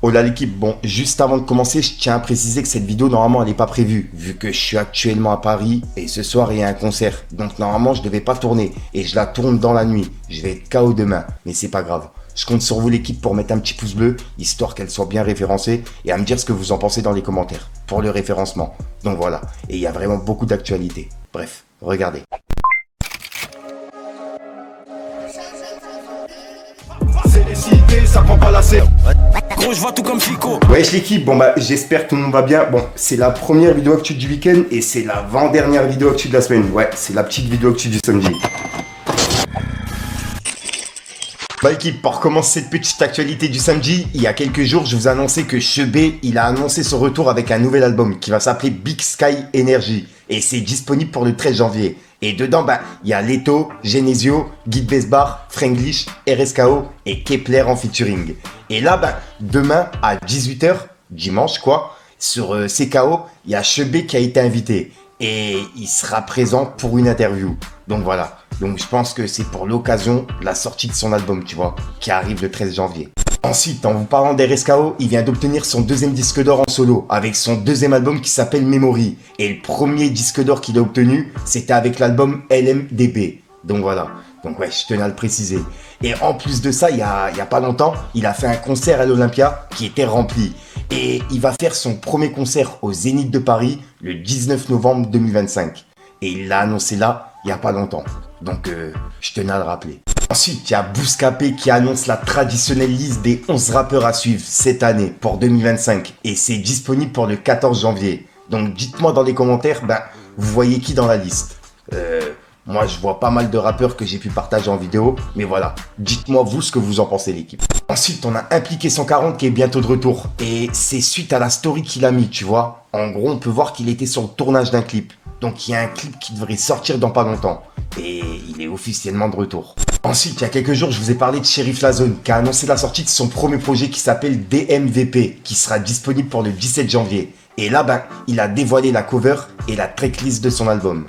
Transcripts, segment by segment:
Oh là l'équipe, bon, juste avant de commencer, je tiens à préciser que cette vidéo, normalement, elle n'est pas prévue, vu que je suis actuellement à Paris et ce soir, il y a un concert. Donc, normalement, je devais pas tourner et je la tourne dans la nuit. Je vais être KO demain, mais c'est pas grave. Je compte sur vous l'équipe pour mettre un petit pouce bleu, histoire qu'elle soit bien référencée et à me dire ce que vous en pensez dans les commentaires, pour le référencement. Donc voilà, et il y a vraiment beaucoup d'actualités. Bref, regardez. C'est les cités, ça prend pas la serre. Gros, je vois tout comme Chico. Wesh l'équipe, bon bah j'espère que tout le monde va bien. Bon, c'est la première vidéo actu du week-end et c'est l'avant-dernière vidéo actu de la semaine. Ouais, c'est la petite vidéo actu du samedi. Bah équipe, pour commencer cette petite actualité du samedi, il y a quelques jours, je vous ai annoncé que Chebé, il a annoncé son retour avec un nouvel album qui va s'appeler Big Sky Energy. Et c'est disponible pour le 13 janvier. Et dedans, bah, il y a Leto, Genesio, Guy Besbar, Franglish, RSKO et Kepler en featuring. Et là, bah, demain à 18h, dimanche quoi, sur CKO, il y a Chebé qui a été invité. Et il sera présent pour une interview. Donc voilà. Donc je pense que c'est pour l'occasion de la sortie de son album, tu vois, qui arrive le 13 janvier. Ensuite, en vous parlant d'RSKO, il vient d'obtenir son deuxième disque d'or en solo, avec son deuxième album qui s'appelle Memory. Et le premier disque d'or qu'il a obtenu, c'était avec l'album LMDB. Donc voilà. Donc ouais, je tenais à le préciser. Et en plus de ça, il y a pas longtemps, il a fait un concert à l'Olympia qui était rempli. Et il va faire son premier concert au Zénith de Paris le 19 novembre 2025. Et il l'a annoncé là, il y a pas longtemps. Donc je tenais à le rappeler. Ensuite, il y a Bouscapé qui annonce la traditionnelle liste des 11 rappeurs à suivre cette année pour 2025. Et c'est disponible pour le 14 janvier. Donc dites-moi dans les commentaires, ben, vous voyez qui dans la liste. Moi, je vois pas mal de rappeurs que j'ai pu partager en vidéo, mais voilà, dites-moi vous ce que vous en pensez l'équipe. Ensuite, on a Impliqué 140 qui est bientôt de retour, et c'est suite à la story qu'il a mis, tu vois. En gros, on peut voir qu'il était sur le tournage d'un clip, donc il y a un clip qui devrait sortir dans pas longtemps, et il est officiellement de retour. Ensuite, il y a quelques jours, je vous ai parlé de Sheriff Lazone, qui a annoncé la sortie de son premier projet qui s'appelle DMVP, qui sera disponible pour le 17 janvier. Et là, ben, il a dévoilé la cover et la tracklist de son album.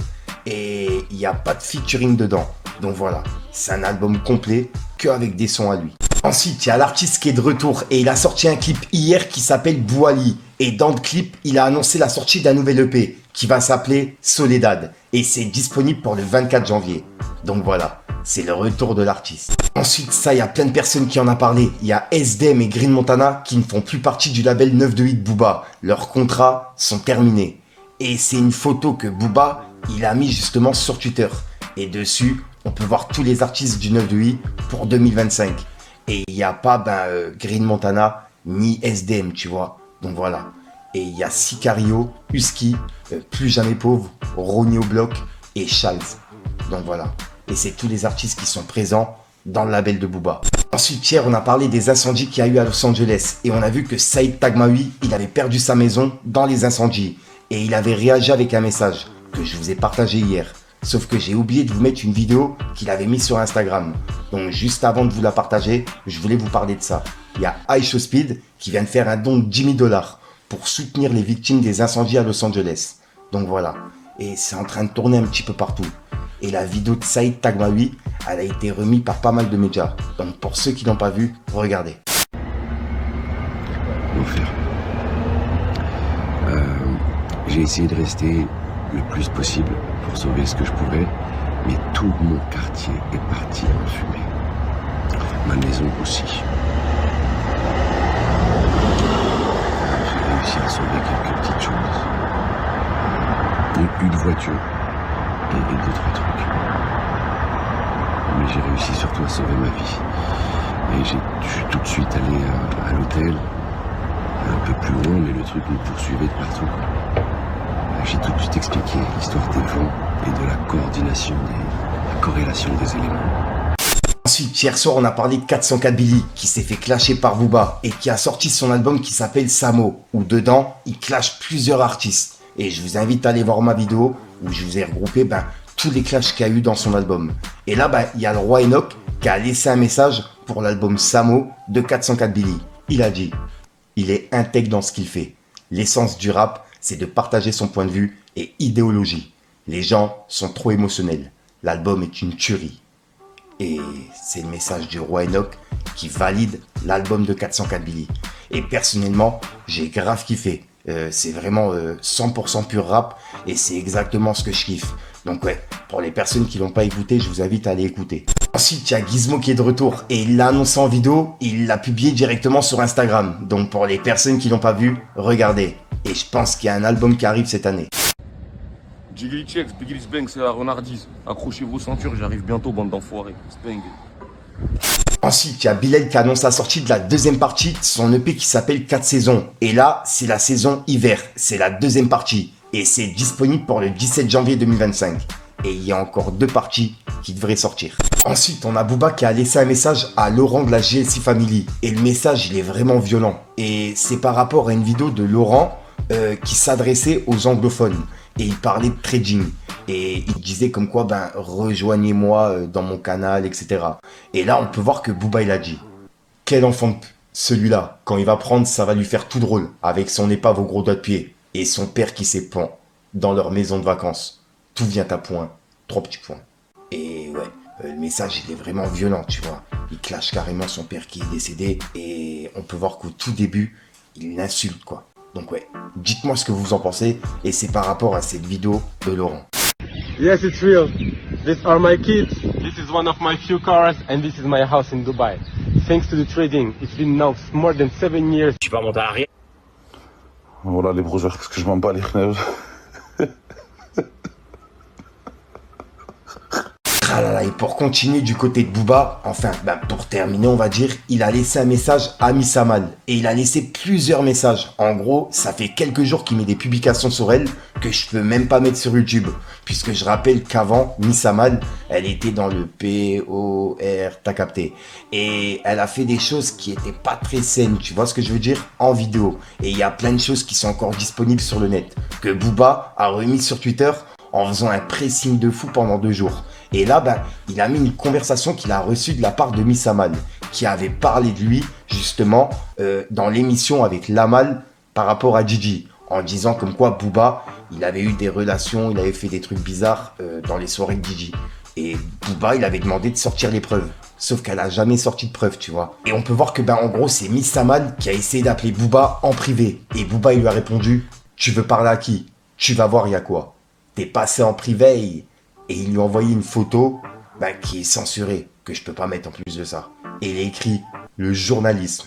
Et il n'y a pas de featuring dedans. Donc voilà, c'est un album complet que avec des sons à lui. Ensuite, il y a l'artiste qui est de retour et il a sorti un clip hier qui s'appelle Bouali. Et dans le clip, il a annoncé la sortie d'un nouvel EP qui va s'appeler Soledad. Et c'est disponible pour le 24 janvier. Donc voilà, c'est le retour de l'artiste. Ensuite, ça, il y a plein de personnes qui en ont parlé. Il y a SDM et Green Montana qui ne font plus partie du label 928 Booba. Leurs contrats sont terminés. Et c'est une photo que Booba, il a mis justement sur Twitter. Et dessus, on peut voir tous les artistes du 928 pour 2025. Et il n'y a pas Green Montana ni SDM, tu vois. Donc voilà. Et il y a Sicario, Husky, Plus Jamais Pauvre, Ronnie au bloc et Charles. Donc voilà. Et c'est tous les artistes qui sont présents dans le label de Booba. Ensuite, hier, on a parlé des incendies qu'il y a eu à Los Angeles. Et on a vu que Saïd Tagmaoui, il avait perdu sa maison dans les incendies. Et il avait réagi avec un message que je vous ai partagé hier. Sauf que j'ai oublié de vous mettre une vidéo qu'il avait mise sur Instagram. Donc juste avant de vous la partager, je voulais vous parler de ça. Il y a iShowSpeed qui vient de faire un don de 10 000 $ pour soutenir les victimes des incendies à Los Angeles. Donc voilà. Et c'est en train de tourner un petit peu partout. Et la vidéo de Saïd Tagmaoui, elle a été remise par pas mal de médias. Donc pour ceux qui n'ont pas vu, regardez. L'enfer. J'ai essayé de rester le plus possible pour sauver ce que je pouvais, mais tout mon quartier est parti en fumée. Ma maison aussi. J'ai réussi à sauver quelques petites choses. Une voiture et deux, trois trucs. Mais j'ai réussi surtout à sauver ma vie. Et je suis tout de suite allé à l'hôtel, un peu plus loin, mais le truc me poursuivait de partout. J'ai tout de suite expliqué l'histoire des vents et de la coordination la corrélation des éléments. Ensuite, hier soir, on a parlé de 404 Billy qui s'est fait clasher par Booba et qui a sorti son album qui s'appelle Samo, où dedans, il clash plusieurs artistes. Et je vous invite à aller voir ma vidéo où je vous ai regroupé tous les clashs qu'il y a eu dans son album. Et là, il y a le roi Enoch qui a laissé un message pour l'album Samo de 404 Billy. Il a dit « Il est intègre dans ce qu'il fait. L'essence du rap, c'est de partager son point de vue et idéologie. Les gens sont trop émotionnels. L'album est une tuerie. » Et c'est le message du roi Enoch qui valide l'album de 404 Billy. Et personnellement, j'ai grave kiffé. C'est vraiment 100% pur rap et c'est exactement ce que je kiffe. Donc ouais, pour les personnes qui l'ont pas écouté, je vous invite à aller écouter. Ensuite, il y a Gizmo qui est de retour et il l'a annoncé en vidéo, il l'a publié directement sur Instagram. Donc pour les personnes qui l'ont pas vu, regardez. Et je pense qu'il y a un album qui arrive cette année. Jiggly checks, Biggly Bang, c'est la renardise. Accrochez vos ceintures, j'arrive bientôt, bande d'enfoirés. Spang. Ensuite, il y a Bilal qui annonce la sortie de la deuxième partie de son EP qui s'appelle 4 saisons. Et là, c'est la saison hiver, c'est la deuxième partie. Et c'est disponible pour le 17 janvier 2025. Et il y a encore 2 parties qui devraient sortir. Ensuite, on a Booba qui a laissé un message à Laurent de la GLC Family. Et le message, il est vraiment violent. Et c'est par rapport à une vidéo de Laurent qui s'adressait aux anglophones. Et il parlait de trading. Et il disait comme quoi, rejoignez-moi dans mon canal, etc. Et là, on peut voir que Booba, il a dit, quel enfant de celui-là, quand il va prendre, ça va lui faire tout drôle, avec son épave au gros doigt de pied, et son père qui s'épand dans leur maison de vacances. Tout vient à point, 3 petits points. Et ouais, le message, il est vraiment violent, tu vois. Il clash carrément son père qui est décédé, et on peut voir qu'au tout début, il l'insulte, quoi. Donc ouais, dites-moi ce que vous en pensez, et c'est par rapport à cette vidéo de Laurent. Yes, it's real. These are my kids. This is one of my few cars, and this is my house in Dubai. Thanks to the trading, it's been now more than 7 years. Tu peux remonter à l'arrière. Voilà les brochures, qu'est-ce que je m'en bats les kneuves. Ah là là, et pour continuer du côté de Booba, enfin, pour terminer, on va dire, il a laissé un message à Missamal. Et il a laissé plusieurs messages. En gros, ça fait quelques jours qu'il met des publications sur elle que je peux même pas mettre sur YouTube. Puisque je rappelle qu'avant, Missamal, elle était dans le POR, t'as capté. Et elle a fait des choses qui étaient pas très saines, tu vois ce que je veux dire, en vidéo. Et il y a plein de choses qui sont encore disponibles sur le net. Que Booba a remis sur Twitter en faisant un pressing de fou pendant 2 jours. Et là, il a mis une conversation qu'il a reçue de la part de Missamal, qui avait parlé de lui, justement, dans l'émission avec Lamal par rapport à Gigi, en disant comme quoi Booba, il avait eu des relations, il avait fait des trucs bizarres dans les soirées de Gigi. Et Booba, il avait demandé de sortir les preuves. Sauf qu'elle a jamais sorti de preuves, tu vois. Et on peut voir que, en gros, c'est Missamal qui a essayé d'appeler Booba en privé. Et Booba, il lui a répondu, tu veux parler à qui? Tu vas voir, il y a quoi? T'es passé en privé. Et il lui a envoyé une photo qui est censurée, que je peux pas mettre en plus de ça. Et il a écrit « le journalisme ».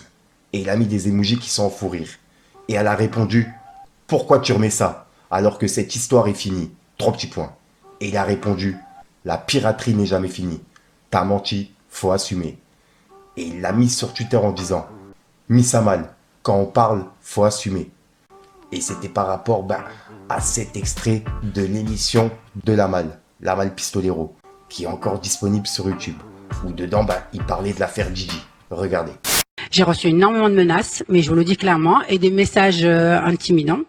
Et il a mis des émojis qui sont en fou rire. Et elle a répondu « pourquoi tu remets ça alors que cette histoire est finie ?» 3 petits points. Et il a répondu « la piraterie n'est jamais finie. T'as menti, faut assumer ». Et il l'a mis sur Twitter en disant « Missamal, quand on parle, faut assumer ». Et c'était par rapport à cet extrait de l'émission de Lamal Pistolero, qui est encore disponible sur YouTube, où dedans, il parlait de l'affaire Gigi. Regardez. J'ai reçu énormément de menaces, mais je vous le dis clairement, et des messages intimidants,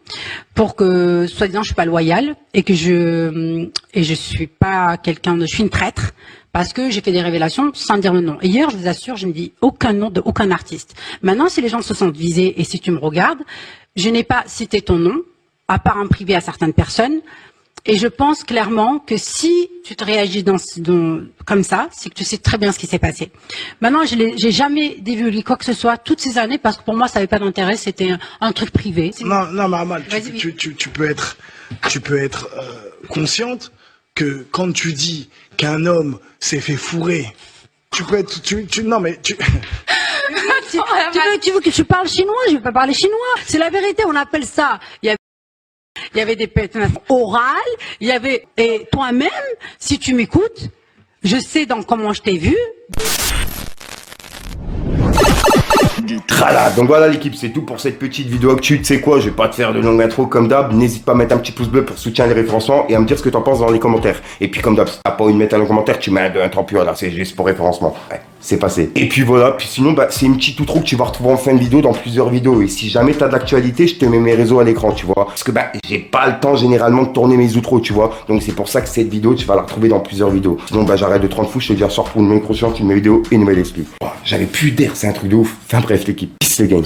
pour que, soi-disant, je suis pas loyale, et que je suis pas je suis une traître, parce que j'ai fait des révélations sans dire le nom. Et hier, je vous assure, je ne dis aucun nom de aucun artiste. Maintenant, si les gens se sentent visés, et si tu me regardes, je n'ai pas cité ton nom, à part en privé à certaines personnes. Et je pense clairement que si tu te réagis comme ça, c'est que tu sais très bien ce qui s'est passé. Maintenant, j'ai jamais divulgué quoi que ce soit toutes ces années parce que pour moi, ça n'avait pas d'intérêt, c'était un truc privé. Non, mais Amal, tu peux être consciente que quand tu dis qu'un homme s'est fait fourrer, tu peux être, non mais tu... Tu veux que je parle chinois? Je ne vais pas parler chinois. C'est la vérité, on appelle ça. Il y avait des pénétrations orales, et toi-même, si tu m'écoutes, je sais comment je t'ai vu. Voilà, donc voilà l'équipe, c'est tout pour cette petite vidéo actu. Tu sais quoi, je vais pas te faire de longue intro comme d'hab. N'hésite pas à mettre un petit pouce bleu pour soutenir les référencements et à me dire ce que t'en penses dans les commentaires. Et puis comme d'hab, si t'as pas envie de mettre un commentaire, tu mets un 2, un 3, puis voilà, c'est juste pour référencement. Ouais, c'est passé. Et puis voilà, puis sinon, c'est une petite outro que tu vas retrouver en fin de vidéo dans plusieurs vidéos. Et si jamais t'as de l'actualité, je te mets mes réseaux à l'écran, tu vois. Parce que j'ai pas le temps généralement de tourner mes outros, tu vois. Donc c'est pour ça que cette vidéo, tu vas la retrouver dans plusieurs vidéos. Sinon, j'arrête de 30 fous, je te dis à soir pour une nouvelle croissance, une nouvelle vidéo et une nouvelle esprit. J'avais plus d'air, c'est un truc de ouf. Enfin bref l'équipe, peace les gars.